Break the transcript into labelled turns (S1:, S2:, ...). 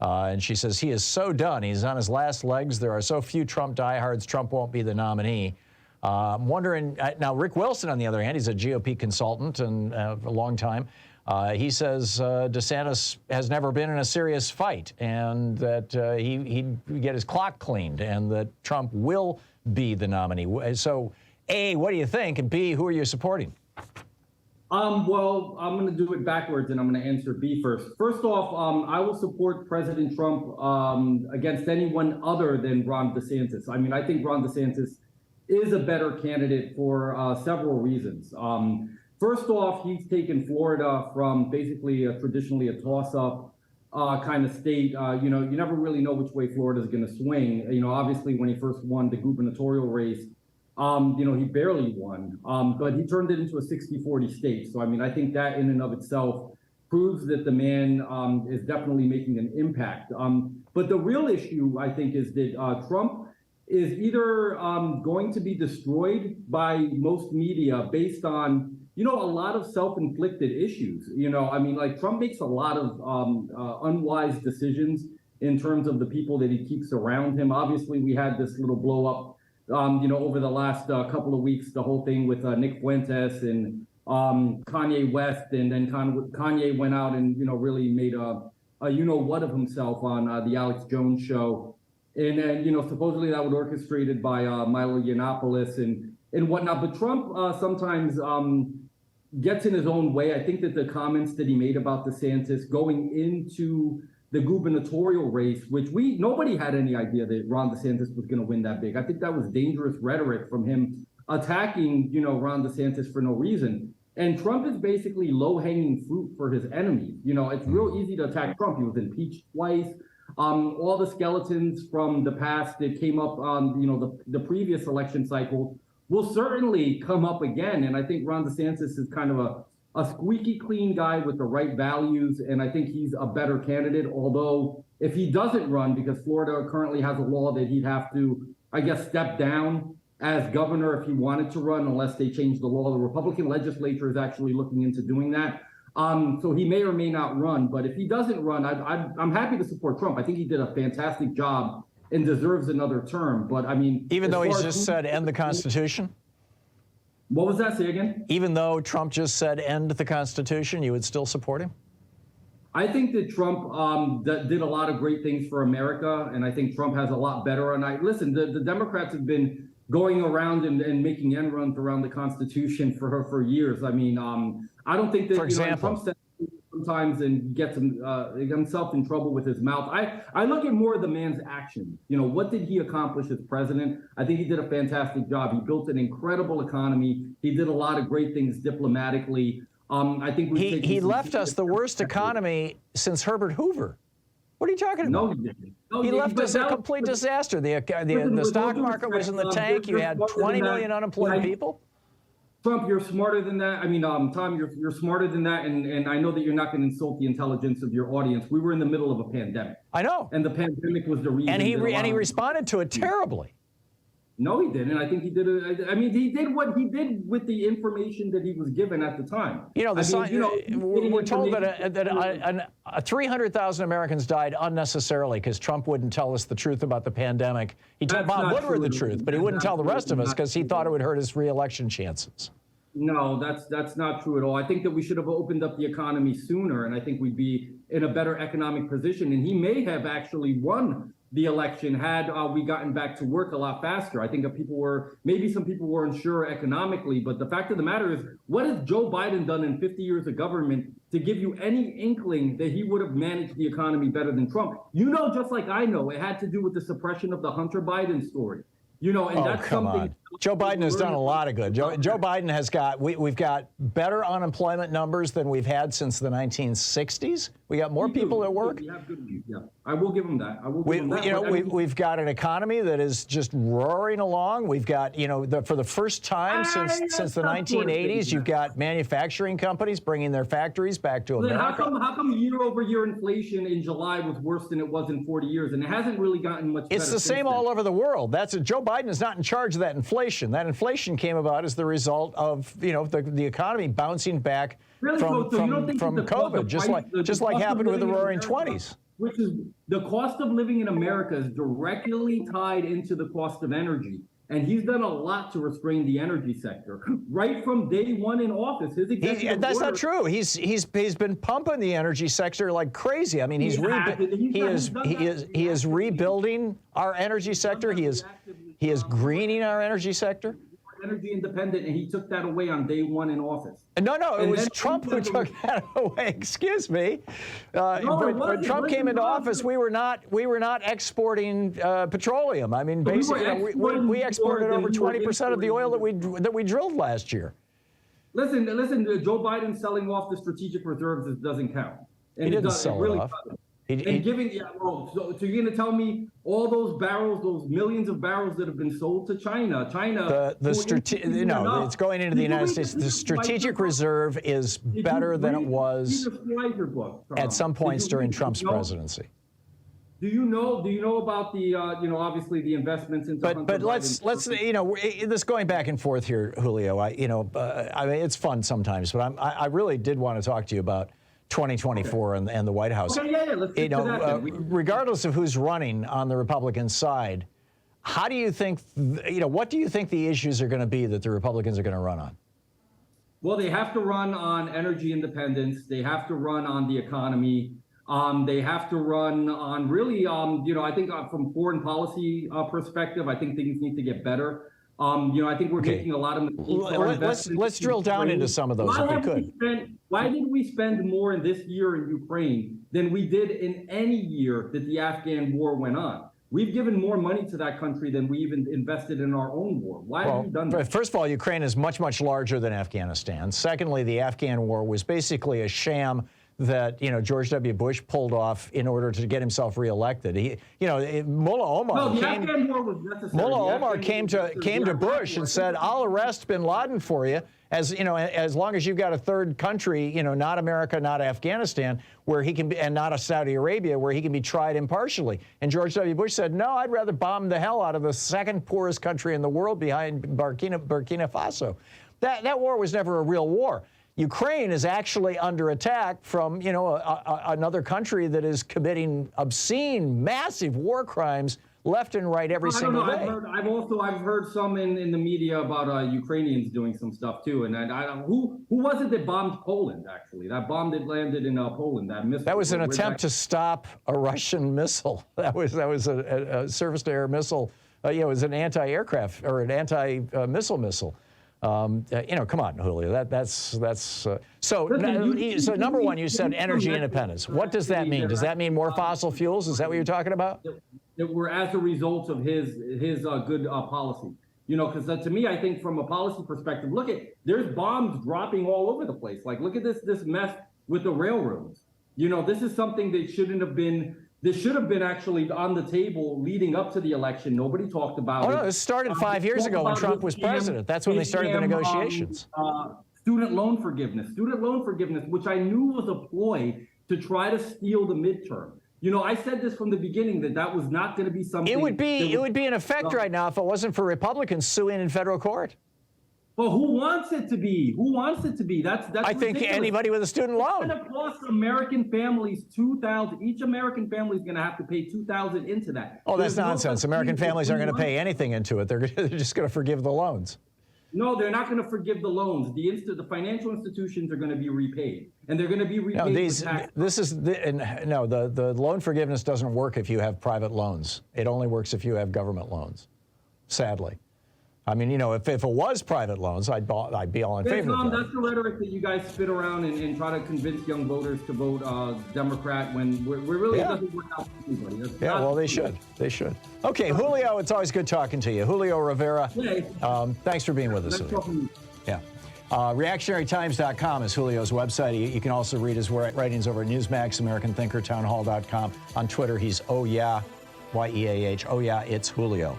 S1: And she says he is so done. He's on his last legs. There are so few Trump diehards. Trump won't be the nominee. I'm wondering, now Rick Wilson, on the other hand, he's a GOP consultant and for a long time. He says DeSantis has never been in a serious fight and that he'd get his clock cleaned and that Trump will be the nominee. So, A, what do you think? And B, who are you supporting?
S2: Well, I'm going to do it backwards, and I'm going to answer B first. First off, I will support President Trump against anyone other than Ron DeSantis. I mean, I think Ron DeSantis is a better candidate for several reasons. First off, he's taken Florida from basically traditionally a toss-up kind of state. You know, you never really know which way Florida is going to swing. You know, obviously, when he first won the gubernatorial race, you know, he barely won, but he turned it into a 60-40 state. So, I mean, I think that in and of itself proves that the man is definitely making an impact. But the real issue, I think, is that Trump is either going to be destroyed by most media based on, you know, a lot of self-inflicted issues. You know, I mean, like Trump makes a lot of unwise decisions in terms of the people that he keeps around him. Obviously, we had this little blow up you know, over the last couple of weeks, the whole thing with Nick Fuentes and Kanye West, and then Kanye went out and, you know, really made a you know what of himself on the Alex Jones show, and then, you know, supposedly that was orchestrated by Milo Yiannopoulos and whatnot. But Trump sometimes gets in his own way. I think that the comments that he made about DeSantis going into the gubernatorial race, which nobody had any idea that Ron DeSantis was going to win that big. I think that was dangerous rhetoric from him attacking, you know, Ron DeSantis for no reason. And Trump is basically low-hanging fruit for his enemies. You know, it's real easy to attack Trump. He was impeached twice. All the skeletons from the past that came up on, you know, the previous election cycle will certainly come up again. And I think Ron DeSantis is kind of a squeaky clean guy with the right values, and I think he's a better candidate. Although if he doesn't run, because Florida currently has a law that he'd have to, I guess, step down as governor if he wanted to run, unless they change the law. The Republican legislature is actually looking into doing that. So he may or may not run, but if he doesn't run, I'm happy to support Trump. I think he did a fantastic job and deserves another term. But I mean,
S1: even though he's just said end the Constitution?
S2: What was that? Say again?
S1: Even though Trump just said end the Constitution, you would still support him?
S2: I think that Trump did a lot of great things for America, and I think Trump has a lot better. And listen, the Democrats have been going around and making end runs around the Constitution for years. I mean, I don't think that,
S1: for example,
S2: Trump says sometimes and gets himself in trouble with his mouth. I look at more of the man's actions. You know, what did he accomplish as president? I think he did a fantastic job. He built an incredible economy. He did a lot of great things diplomatically. I think
S1: he left us the worst economy since Herbert Hoover. What are you talking about?
S2: No, he didn't. No,
S1: he left us a complete disaster. The stock market was in the tank. You had 20 million unemployed people.
S2: Trump, you're smarter than that. I mean, Thom, you're smarter than that, and I know that you're not going to insult the intelligence of your audience. We were in the middle of a pandemic.
S1: I know.
S2: And the pandemic was the reason.
S1: And he responded to it terribly.
S2: No, he didn't. I think he did it. I mean, he did what he did with the information that he was given at the time.
S1: You know, we're told that 300,000 Americans died unnecessarily because Trump wouldn't tell us the truth about the pandemic. He told Bob Woodward the truth, but he wouldn't tell the rest of us because he thought it would hurt his re-election chances.
S2: No, that's not true at all. I think that we should have opened up the economy sooner, and I think we'd be in a better economic position. And he may have actually won the election had we gotten back to work a lot faster. I think maybe some people were unsure economically, but the fact of the matter is, what has Joe Biden done in 50 years of government to give you any inkling that he would have managed the economy better than Trump? You know, just like I know, it had to do with the suppression of the Hunter Biden story. You know, and that's
S1: come
S2: something.
S1: On. Joe Biden has done a lot of good. Joe Biden has we've got better unemployment numbers than we've had since the 1960s. We got more people at work.
S2: We have good news, yeah. I will give him that.
S1: We've got an economy that is just roaring along. We've got, you know, for the first time since the 1980s, you've got manufacturing companies bringing their factories back to America.
S2: How come year-over-year inflation in July was worse than it was in 40 years, and it hasn't really gotten much better?
S1: It's the same all over the world. Joe Biden is not in charge of that inflation. That inflation came about as the result of, you know, the economy bouncing back from COVID, just like happened with the Roaring '20s.
S2: which is the cost of living in America is directly tied into the cost of energy. And he's done a lot to restrain the energy sector. Right from day one in office, his executive
S1: that's
S2: order,
S1: not true. He's been pumping the energy sector like crazy. I mean, he is rebuilding our energy sector. He is greening our energy sector.
S2: Energy independent, and he took that away on day one in office.
S1: No, it was Trump who took that away. Excuse me. When Trump came into office, we were not exporting petroleum. I mean, basically, we exported over 20% of the oil that we drilled last year.
S2: Listen. Joe Biden selling off the strategic reserves doesn't count. And
S1: he didn't sell it off.
S2: So you're going to tell me all those barrels, those millions of barrels that have been sold to China?
S1: It's going into the United States. The strategic reserve is better than it was at some points during Trump's presidency.
S2: Do you know about the obviously the investments into?
S1: But let's this going back and forth here, Julio. I mean, it's fun sometimes, but I really did want to talk to you about 2024 and the White House.
S2: Okay, yeah, let's get to that.
S1: Regardless of who's running on the Republican side, how do you think, what do you think the issues are going to be that the Republicans are going to run on?
S2: Well, they have to run on energy independence. They have to run on the economy. They have to run on really, I think from foreign policy perspective, I think things need to get better. I think we're making a lot of mistakes.
S1: Let's drill down into some of those if we could.
S2: Why did we spend more in this year in Ukraine than we did in any year that the Afghan war went on? We've given more money to that country than we even invested in our own war. Why have we done that?
S1: First of all, Ukraine is much, much larger than Afghanistan. Secondly, the Afghan war was basically a sham that George W. Bush pulled off in order to get himself reelected. Mullah Omar came to Bush and said, "I'll arrest bin Laden for you as long as you've got a third country, not America, not Afghanistan, where he can be, and not a Saudi Arabia, where he can be tried impartially." And George W. Bush said, "No, I'd rather bomb the hell out of the second poorest country in the world behind Burkina Faso." That war was never a real war. Ukraine is actually under attack from, another country that is committing obscene, massive war crimes left and right every single day.
S2: I've heard some in the media about Ukrainians doing some stuff too. And who was it that bombed Poland? Actually, that bomb that landed in Poland, that missile.
S1: That was an attempt to stop a Russian missile. That was a surface-to-air missile. It was an anti-aircraft or an anti-missile missile. Come on, Julio. So number one, you said energy independence. What does that mean? Does that mean more fossil fuels? Is that what you're talking about?
S2: That we're as a result of his good policy. Because to me, I think from a policy perspective, there's bombs dropping all over the place. Like, look at this mess with the railroads. This is something that shouldn't have been. This should have been actually on the table leading up to the election. Nobody talked about it.
S1: No, this started 5 years ago when Trump was president. That's when they started the negotiations.
S2: Student loan forgiveness, which I knew was a ploy to try to steal the midterm. I said this from the beginning that was not going to be something.
S1: It would be in effect right now if it wasn't for Republicans suing in federal court.
S2: Well, who wants it to be? That's
S1: I think
S2: ridiculous.
S1: Anybody with a student loan.
S2: It's going to cost American families $2,000. Each American family is going to have to pay $2,000 into that.
S1: Oh, that's nonsense. American families aren't going to pay anything into it. They're just going to forgive the loans.
S2: No, they're not going to forgive the loans. The financial institutions are going to be repaid, and they're going to be repaid. The loan forgiveness doesn't work if you have private loans. It only works if you have government loans. Sadly. I mean, if it was private loans, I'd be all in favor of that. That's the rhetoric that you guys spit around and try to convince young voters to vote Democrat when we're really it doesn't work out for anybody.
S1: Well, they should. They should. Okay, Julio, it's always good talking to you. Julio Rivera, thanks for being with us today. Yeah. ReactionaryTimes.com is Julio's website. You can also read his writings over at Newsmax, American Thinker, Townhall.com. On Twitter, he's YEAH. Oh, yeah, it's Julio.